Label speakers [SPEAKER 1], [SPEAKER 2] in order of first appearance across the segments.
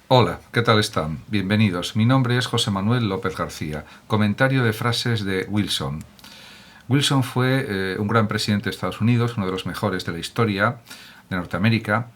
[SPEAKER 1] Hola, ¿qué tal están? Bienvenidos. Mi nombre es José Manuel López García. Comentario de frases de Wilson. Wilson fue un gran presidente de Estados Unidos, uno de los mejores de la historia de Norteamérica.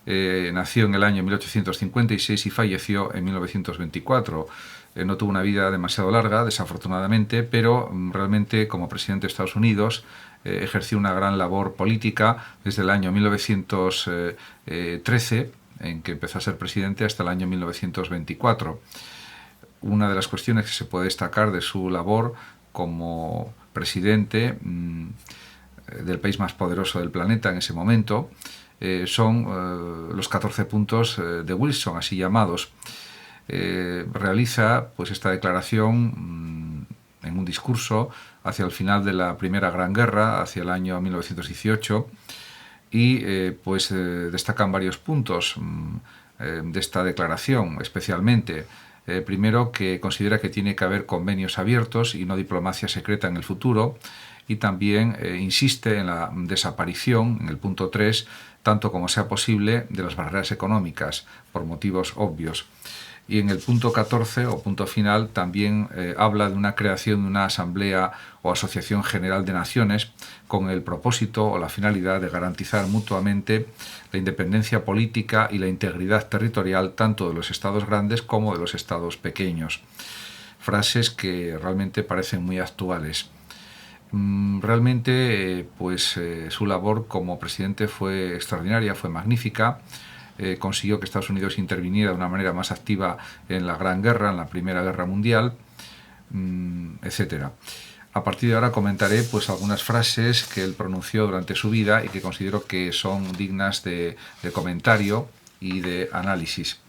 [SPEAKER 1] Nació en el año 1856 y falleció en 1924. No tuvo una vida demasiado larga, desafortunadamente, pero realmente como presidente de Estados Unidos ejerció una gran labor política desde el año 1913, en que empezó a ser presidente, hasta el año 1924. Una de las cuestiones que se puede destacar de su labor como presidente del país más poderoso del planeta en ese momento son los 14 puntos de Wilson, así llamados. Realiza pues esta declaración en un discurso hacia el final de la Primera Gran Guerra, hacia el año 1918, y destacan varios puntos de esta declaración, especialmente. Primero, que considera que tiene que haber convenios abiertos y no diplomacia secreta en el futuro, y también insiste en la desaparición, en el punto 3, tanto como sea posible, de las barreras económicas, por motivos obvios. Y en el punto 14, o punto final, también habla de una creación de una asamblea o asociación general de naciones con el propósito o la finalidad de garantizar mutuamente la independencia política y la integridad territorial tanto de los estados grandes como de los estados pequeños. Frases que realmente parecen muy actuales. Realmente su labor como presidente fue extraordinaria, fue magnífica. Consiguió que Estados Unidos interviniera de una manera más activa en la Gran Guerra, en la Primera Guerra Mundial, etcétera. A partir de ahora comentaré pues algunas frases que él pronunció durante su vida y que considero que son dignas de comentario y de análisis.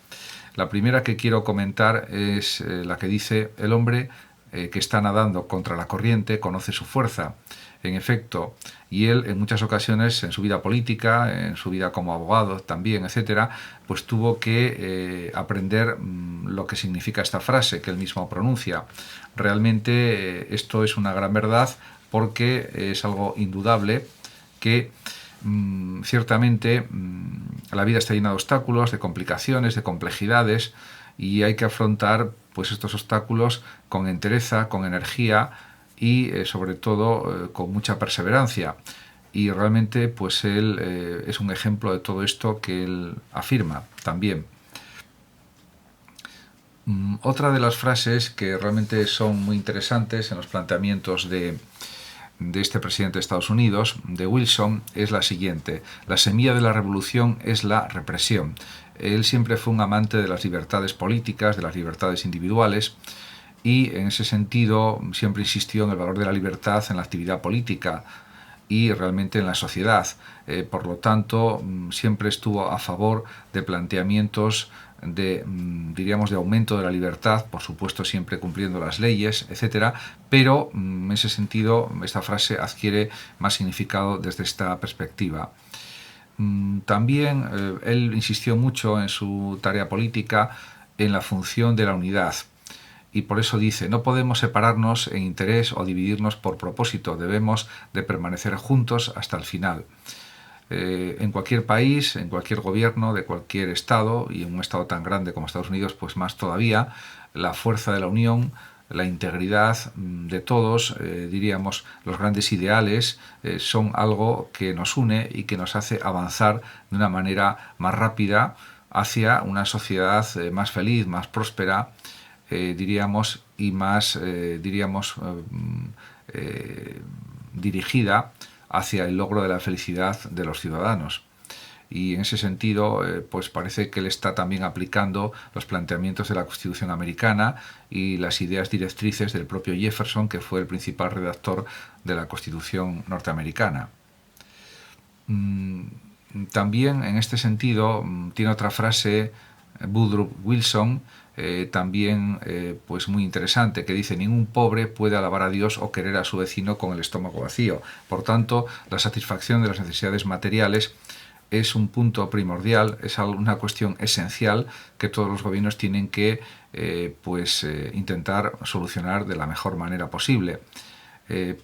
[SPEAKER 1] La primera que quiero comentar es la que dice: el hombre que está nadando contra la corriente conoce su fuerza. En efecto, y él en muchas ocasiones en su vida política, en su vida como abogado también, etcétera, pues tuvo que aprender lo que significa esta frase que él mismo pronuncia. Realmente esto es una gran verdad, porque es algo indudable que ciertamente la vida está llena de obstáculos, de complicaciones, de complejidades, y hay que afrontar pues estos obstáculos con entereza, con energía y sobre todo con mucha perseverancia. Y realmente pues él es un ejemplo de todo esto que él afirma también. Otra de las frases que realmente son muy interesantes en los planteamientos de este presidente de Estados Unidos, de Wilson, es la siguiente: la semilla de la revolución es la represión. Él siempre fue un amante de las libertades políticas, de las libertades individuales, y en ese sentido siempre insistió en el valor de la libertad en la actividad política y realmente en la sociedad. Por lo tanto, siempre estuvo a favor de planteamientos diríamos, de aumento de la libertad, por supuesto siempre cumpliendo las leyes, etcétera, pero en ese sentido esta frase adquiere más significado desde esta perspectiva. También él insistió mucho en su tarea política en la función de la unidad, y por eso dice: no podemos separarnos en interés o dividirnos por propósito, debemos de permanecer juntos hasta el final. En cualquier país, en cualquier gobierno de cualquier estado, y en un estado tan grande como Estados Unidos, pues más todavía, la fuerza de la unión, la integridad de todos, diríamos, los grandes ideales, son algo que nos une y que nos hace avanzar de una manera más rápida hacia una sociedad más feliz, más próspera, diríamos, y más, dirigida hacia el logro de la felicidad de los ciudadanos. Y en ese sentido, pues parece que él está también aplicando los planteamientos de la Constitución americana y las ideas directrices del propio Jefferson, que fue el principal redactor de la Constitución norteamericana. También en este sentido tiene otra frase Woodrow Wilson, también pues muy interesante, que dice: ningún pobre puede alabar a Dios o querer a su vecino con el estómago vacío. Por tanto, la satisfacción de las necesidades materiales es un punto primordial, es una cuestión esencial que todos los gobiernos tienen que intentar solucionar de la mejor manera posible,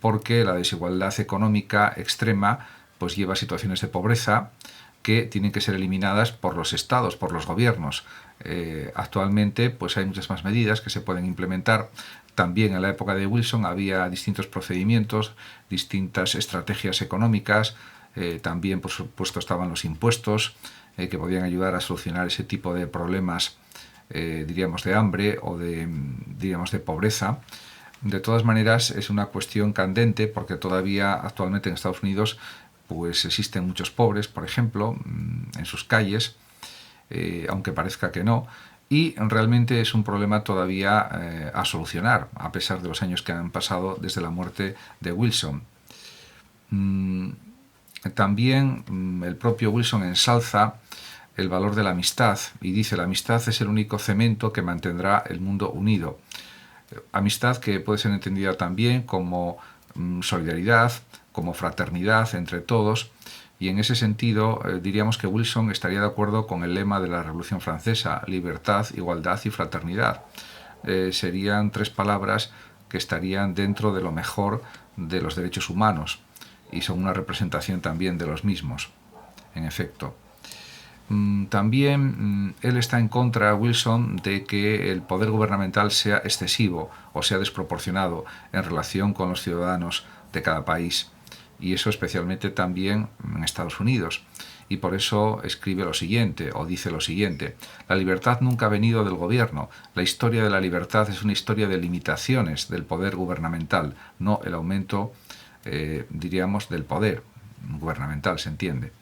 [SPEAKER 1] porque la desigualdad económica extrema pues lleva a situaciones de pobreza, que tienen que ser eliminadas por los estados, por los gobiernos. Actualmente pues hay muchas más medidas que se pueden implementar. También en la época de Wilson había distintos procedimientos, distintas estrategias económicas, también por supuesto estaban los impuestos que podían ayudar a solucionar ese tipo de problemas, diríamos de hambre o de pobreza. De todas maneras es una cuestión candente porque todavía actualmente en Estados Unidos pues existen muchos pobres, por ejemplo, en sus calles, aunque parezca que no, y realmente es un problema todavía a solucionar, a pesar de los años que han pasado desde la muerte de Wilson. También el propio Wilson ensalza el valor de la amistad y dice: la amistad es el único cemento que mantendrá el mundo unido. Amistad que puede ser entendida también como solidaridad, como fraternidad entre todos, y en ese sentido diríamos que Wilson estaría de acuerdo con el lema de la Revolución Francesa: libertad, igualdad y fraternidad. Serían tres palabras que estarían dentro de lo mejor de los derechos humanos y son una representación también de los mismos, en efecto. También él está en contra, Wilson, de que el poder gubernamental sea excesivo o sea desproporcionado en relación con los ciudadanos de cada país, y eso especialmente también en Estados Unidos. Y por eso escribe lo siguiente, o dice lo siguiente: la libertad nunca ha venido del gobierno. La historia de la libertad es una historia de limitaciones del poder gubernamental, no el aumento, diríamos, del poder gubernamental, se entiende.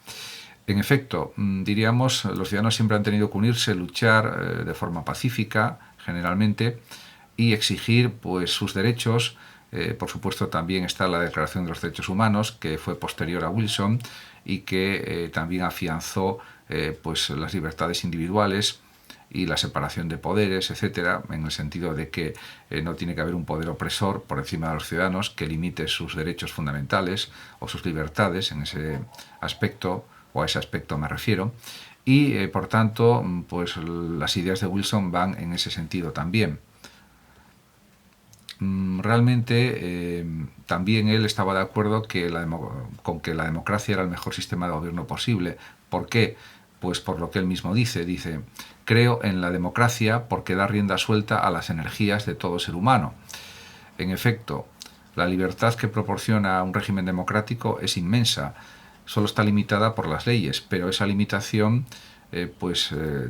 [SPEAKER 1] En efecto, diríamos, los ciudadanos siempre han tenido que unirse, luchar de forma pacífica, generalmente, y exigir pues sus derechos. Por supuesto, también está la Declaración de los Derechos Humanos, que fue posterior a Wilson y que también afianzó pues las libertades individuales y la separación de poderes, etcétera, en el sentido de que no tiene que haber un poder opresor por encima de los ciudadanos que limite sus derechos fundamentales o sus libertades en ese aspecto, o a ese aspecto me refiero, y por tanto pues las ideas de Wilson van en ese sentido también. Realmente también él estaba de acuerdo con que la democracia era el mejor sistema de gobierno posible. ¿Por qué? Pues por lo que él mismo dice: creo en la democracia porque da rienda suelta a las energías de todo ser humano. En efecto, la libertad que proporciona un régimen democrático es inmensa, solo está limitada por las leyes, pero esa limitación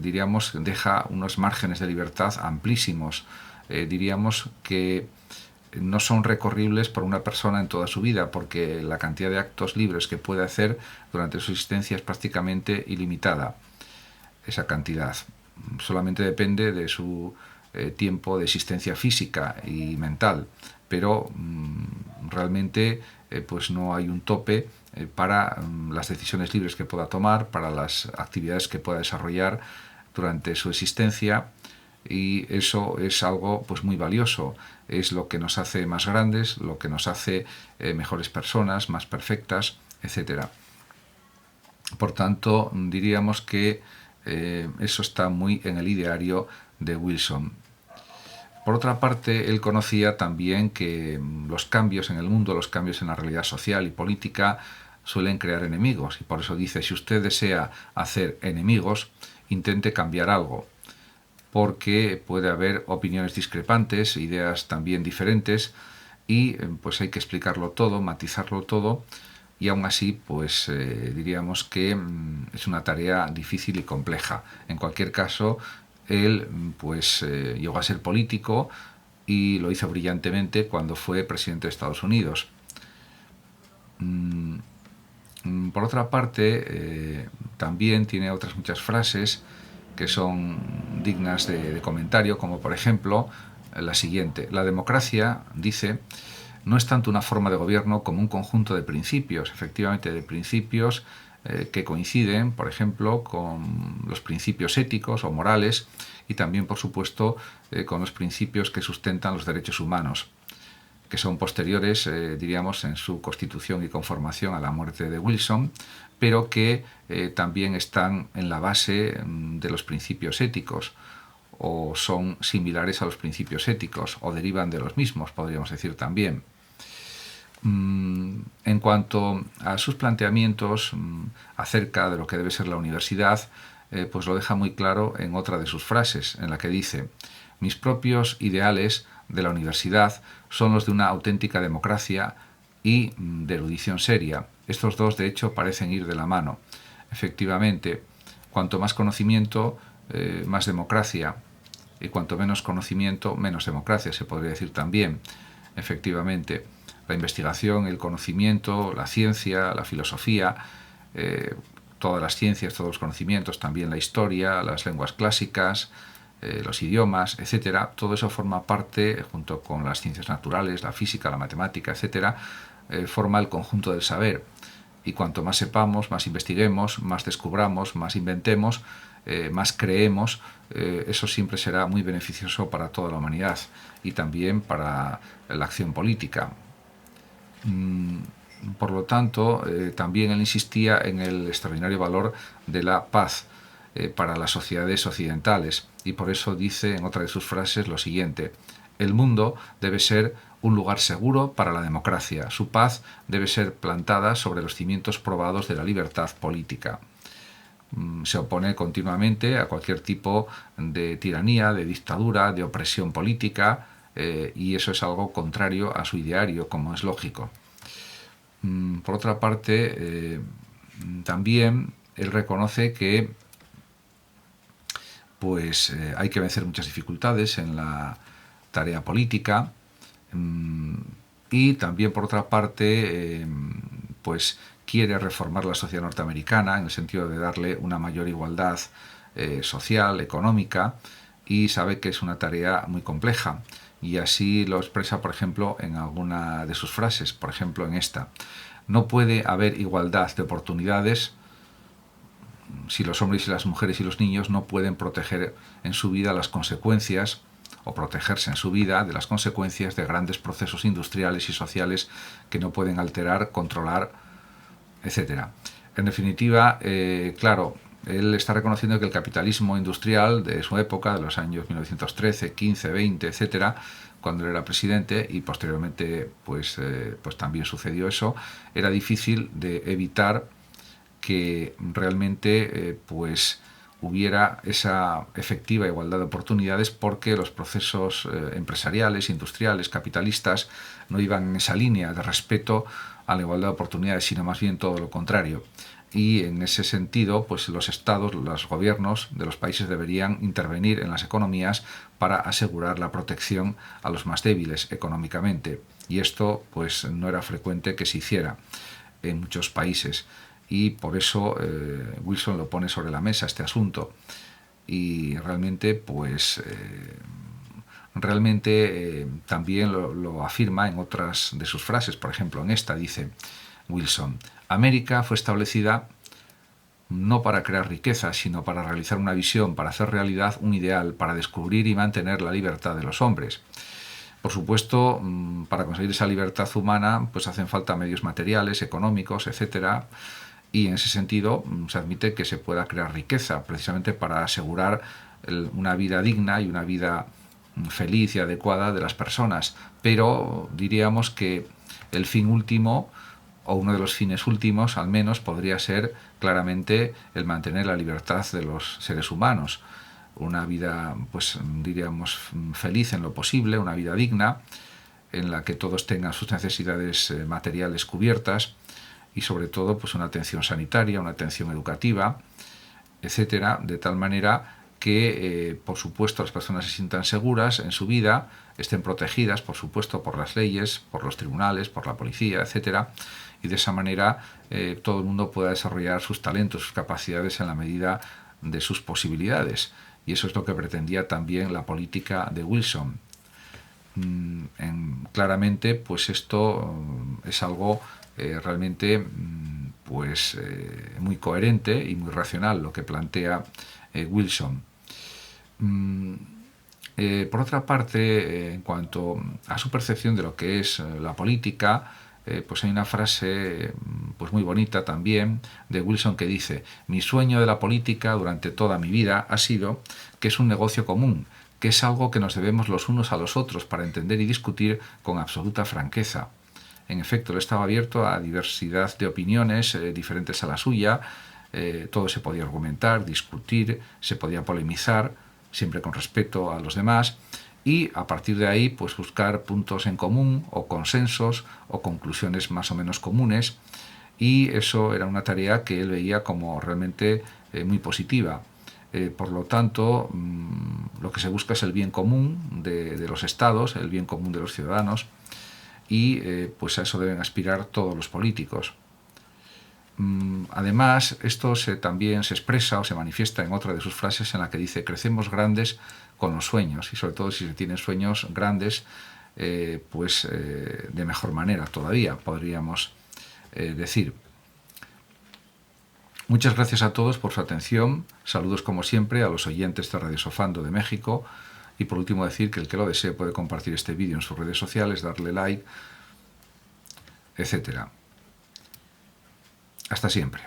[SPEAKER 1] diríamos deja unos márgenes de libertad amplísimos. Diríamos que no son recorribles por una persona en toda su vida, porque la cantidad de actos libres que puede hacer durante su existencia es prácticamente ilimitada. Esa cantidad solamente depende de su tiempo de existencia física y mental, pero realmente pues no hay un tope para las decisiones libres que pueda tomar, para las actividades que pueda desarrollar durante su existencia. Y eso es algo pues muy valioso, es lo que nos hace más grandes, lo que nos hace mejores personas, más perfectas, etc. Por tanto, diríamos que eso está muy en el ideario de Wilson. Por otra parte, él conocía también que los cambios en el mundo, los cambios en la realidad social y política suelen crear enemigos, y por eso dice: si usted desea hacer enemigos, intente cambiar algo, porque puede haber opiniones discrepantes, ideas también diferentes, y pues hay que explicarlo todo, matizarlo todo, y aún así pues diríamos que es una tarea difícil y compleja. En cualquier caso, él pues llegó a ser político y lo hizo brillantemente cuando fue presidente de Estados Unidos. Por otra parte, también tiene otras muchas frases que son dignas de comentario, como por ejemplo la siguiente: la democracia, dice, no es tanto una forma de gobierno como un conjunto de principios, efectivamente de principios que coinciden, por ejemplo, con los principios éticos o morales, y también, por supuesto, con los principios que sustentan los derechos humanos, que son posteriores, diríamos, en su constitución y conformación a la muerte de Wilson, pero que también están en la base de los principios éticos, o son similares a los principios éticos, o derivan de los mismos, podríamos decir también. En cuanto a sus planteamientos acerca de lo que debe ser la universidad, pues lo deja muy claro en otra de sus frases, en la que dice: mis propios ideales de la universidad son los de una auténtica democracia y de erudición seria. Estos dos, de hecho, parecen ir de la mano. Efectivamente, cuanto más conocimiento, más democracia, y cuanto menos conocimiento, menos democracia, se podría decir también. Efectivamente, la investigación, el conocimiento, la ciencia, la filosofía, todas las ciencias, todos los conocimientos, también la historia, las lenguas clásicas, los idiomas, etcétera, todo eso forma parte, junto con las ciencias naturales, la física, la matemática, etcétera, forma el conjunto del saber. Y cuanto más sepamos, más investiguemos, más descubramos, más inventemos, más creemos, eso siempre será muy beneficioso para toda la humanidad y también para la acción política. Por lo tanto, también él insistía en el extraordinario valor de la paz para las sociedades occidentales, y por eso dice en otra de sus frases lo siguiente: el mundo debe ser un lugar seguro para la democracia, su paz debe ser plantada sobre los cimientos probados de la libertad política. Se opone continuamente a cualquier tipo de tiranía, de dictadura, de opresión política, y eso es algo contrario a su ideario, como es lógico. Por otra parte, también él reconoce que pues hay que vencer muchas dificultades en la tarea política, y también, por otra parte, pues quiere reformar la sociedad norteamericana en el sentido de darle una mayor igualdad social, económica, y sabe que es una tarea muy compleja, y así lo expresa, por ejemplo, en alguna de sus frases. Por ejemplo, en esta: no puede haber igualdad de oportunidades si los hombres y las mujeres y los niños no pueden proteger en su vida las consecuencias, o protegerse en su vida de las consecuencias de grandes procesos industriales y sociales que no pueden alterar, controlar, etc. En definitiva, claro, él está reconociendo que el capitalismo industrial de su época, de los años 1913, 15, 20, etc., cuando él era presidente, y posteriormente pues también sucedió eso, era difícil de evitar que realmente pues hubiera esa efectiva igualdad de oportunidades, porque los procesos empresariales, industriales, capitalistas no iban en esa línea de respeto a la igualdad de oportunidades, sino más bien todo lo contrario. Y en ese sentido, pues los estados, los gobiernos de los países deberían intervenir en las economías para asegurar la protección a los más débiles económicamente. Y esto pues no era frecuente que se hiciera en muchos países. Y por eso Wilson lo pone sobre la mesa, este asunto. Y realmente, pues, también lo afirma en otras de sus frases. Por ejemplo, en esta dice Wilson: América fue establecida no para crear riqueza, sino para realizar una visión, para hacer realidad un ideal, para descubrir y mantener la libertad de los hombres. Por supuesto, para conseguir esa libertad humana, pues hacen falta medios materiales, económicos, etcétera, y en ese sentido se admite que se pueda crear riqueza, precisamente para asegurar una vida digna y una vida feliz y adecuada de las personas. Pero diríamos que el fin último, o uno de los fines últimos al menos, podría ser claramente el mantener la libertad de los seres humanos, una vida, pues diríamos, feliz en lo posible, una vida digna, en la que todos tengan sus necesidades materiales cubiertas, y sobre todo pues una atención sanitaria, una atención educativa, etcétera, de tal manera que, por supuesto, las personas se sientan seguras en su vida, estén protegidas, por supuesto, por las leyes, por los tribunales, por la policía, etcétera, y de esa manera todo el mundo pueda desarrollar sus talentos, sus capacidades en la medida de sus posibilidades. Y eso es lo que pretendía también la política de Wilson. Claramente, pues esto es algo realmente pues muy coherente y muy racional, lo que plantea Wilson. Por otra parte, en cuanto a su percepción de lo que es la política, pues hay una frase pues muy bonita también de Wilson que dice: mi sueño de la política durante toda mi vida ha sido que es un negocio común, que es algo que nos debemos los unos a los otros para entender y discutir con absoluta franqueza. en efecto, él estaba abierto a diversidad de opiniones diferentes a la suya, todo se podía argumentar, discutir, se podía polemizar, siempre con respeto a los demás, y a partir de ahí pues buscar puntos en común o consensos o conclusiones más o menos comunes, y eso era una tarea que él veía como realmente muy positiva. Por lo tanto, lo que se busca es el bien común de los estados, el bien común de los ciudadanos, y pues a eso deben aspirar todos los políticos. Además, esto también se expresa o se manifiesta en otra de sus frases, en la que dice: crecemos grandes con los sueños, y sobre todo si se tienen sueños grandes, pues de mejor manera todavía, podríamos decir. Muchas gracias a todos por su atención. Saludos como siempre a los oyentes de Radio Sofando de México. Y por último decir que el que lo desee puede compartir este vídeo en sus redes sociales, darle like, etc. Hasta siempre.